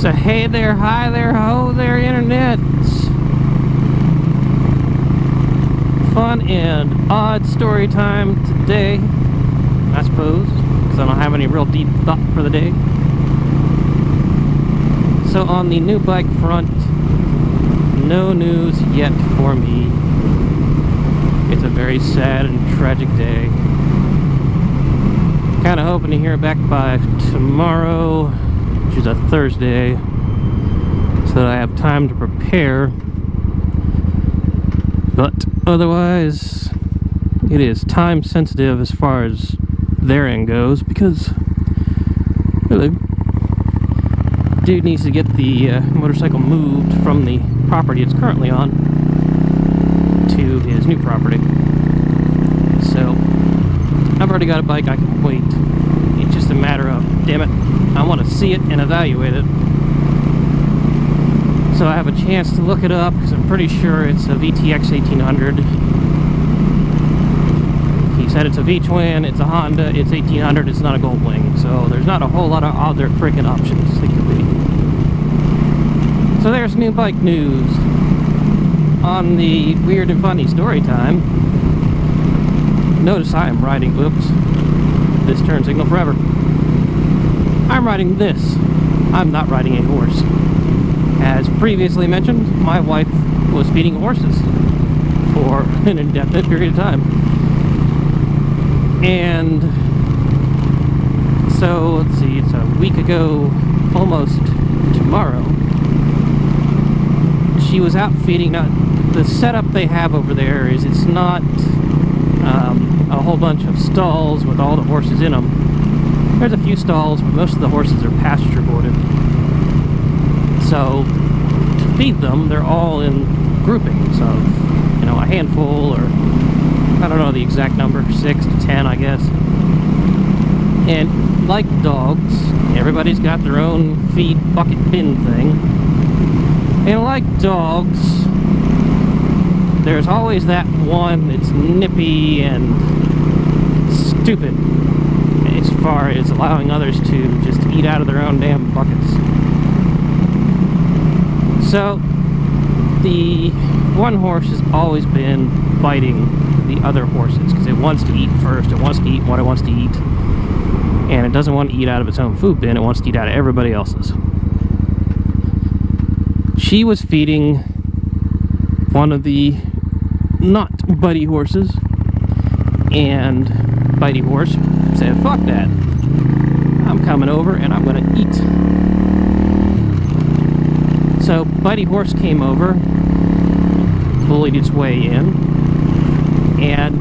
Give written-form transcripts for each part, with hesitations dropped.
So hey there, hi there, ho there, internet. Fun and odd story time today, I suppose, because I don't have any real deep thought for the day. So on the new bike front, no news yet for me. It's a very sad and tragic day. Kind of hoping to hear back by tomorrow, which is a Thursday, so that I have time to prepare. But otherwise, it is time sensitive as far as their end goes, because the dude needs to get the motorcycle moved from the property it's currently on to his new property. So I've already got a bike, I can wait. It's just a matter of, damn it, I want to see it and evaluate it. So I have a chance to look it up, because I'm pretty sure it's a VTX 1800. He said it's a V-twin, it's a Honda, it's 1800, it's not a Goldwing. So there's not a whole lot of other freaking options it could be. So there's new bike news. On the weird and funny story time, notice I am riding, oops, this turn signal forever. I'm riding this. I'm not riding a horse. As previously mentioned, my wife was feeding horses for an indefinite period of time. And so, let's see, it's a week ago, almost tomorrow, she was out feeding. Now, the setup they have over there is it's not a whole bunch of stalls with all the horses in them. There's a few stalls, but most of the horses are pasture boarded. So to feed them, they're all in groupings of, you know, a handful, or I don't know the exact number, 6 to 10, I guess. And like dogs, everybody's got their own feed bucket bin thing. And like dogs, there's always that one that's nippy and stupid as far as allowing others to just eat out of their own damn buckets. So the one horse has always been biting the other horses, because it wants to eat first, it wants to eat what it wants to eat, and it doesn't want to eat out of its own food bin, it wants to eat out of everybody else's. She was feeding one of the not bitey horses, and bitey horse said, fuck that, I'm coming over and I'm gonna eat. So bitey horse came over, bullied its way in, and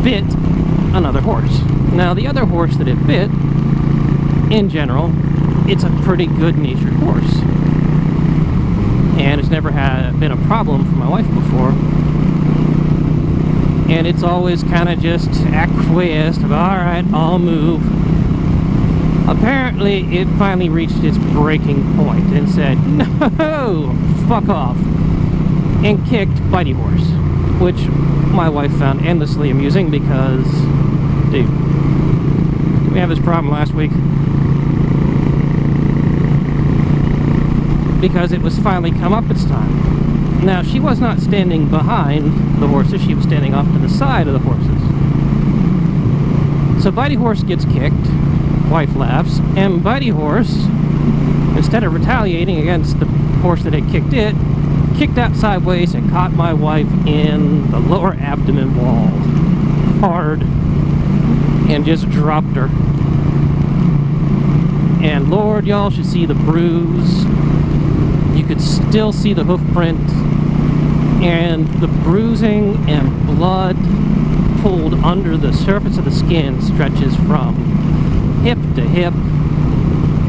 bit another horse. Now the other horse that it bit, in general, it's a pretty good-natured horse, and it's never been a problem for my wife before. And it's always kind of just acquiesced about, alright, I'll move. Apparently, it finally reached its breaking point and said, no, fuck off, and kicked bitey horse, which my wife found endlessly amusing because, dude, we had this problem last week. Because it was finally come up its time. Now, she was not standing behind the horses, she was standing off to the side of the horses. So bitey horse gets kicked, wife laughs, and bitey horse, instead of retaliating against the horse that had kicked it, kicked out sideways and caught my wife in the lower abdomen wall hard and just dropped her. And Lord, y'all should see the bruise. You could still see the hoof print, and the bruising and blood pulled under the surface of the skin stretches from hip to hip.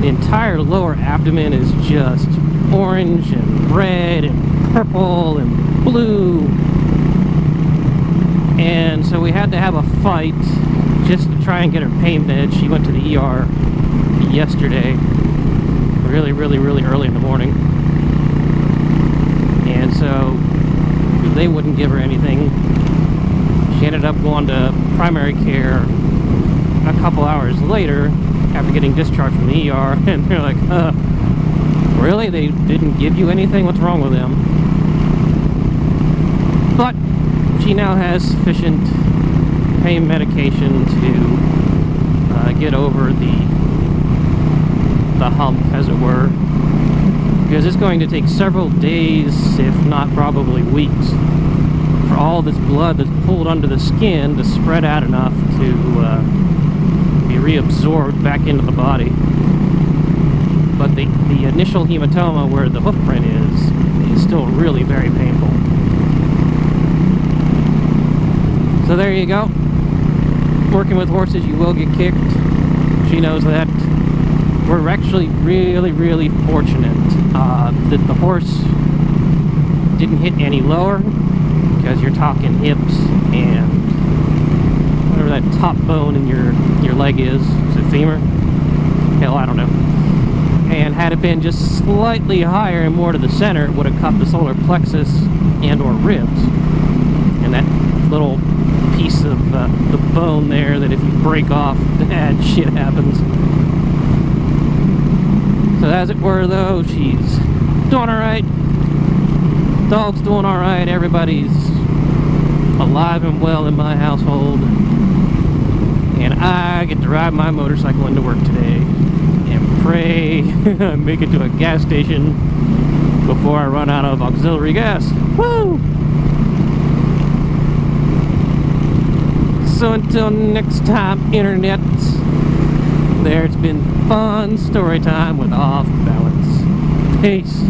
The entire lower abdomen is just orange and red and purple and blue. And so we had to have a fight just to try and get her pain meds. She went to the ER yesterday, really early in the morning. And so they wouldn't give her anything. She ended up going to primary care a couple hours later after getting discharged from the ER, and they're like, Really? They didn't give you anything? What's wrong with them? But she now has sufficient pain medication to get over the hump, as it were, because it's going to take several days, if not probably weeks, for all this blood that's pulled under the skin to spread out enough to be reabsorbed back into the body. But the initial hematoma where the hoof print is still really very painful. So there you go. Working with horses, you will get kicked. She knows that. We're actually really, really fortunate that the horse didn't hit any lower, because you're talking hips and whatever that top bone in your leg is. Is it femur? Hell, I don't know. And had it been just slightly higher and more to the center, it would have cut the solar plexus and or ribs. And that little piece of the bone there that if you break off, bad shit happens. So as it were, though, she's doing alright. Dog's doing alright. Everybody's alive and well in my household. And I get to ride my motorcycle into work today and pray I make it to a gas station before I run out of auxiliary gas. Woo! So until next time, internet, there's been fun story time with Off Balance. Peace.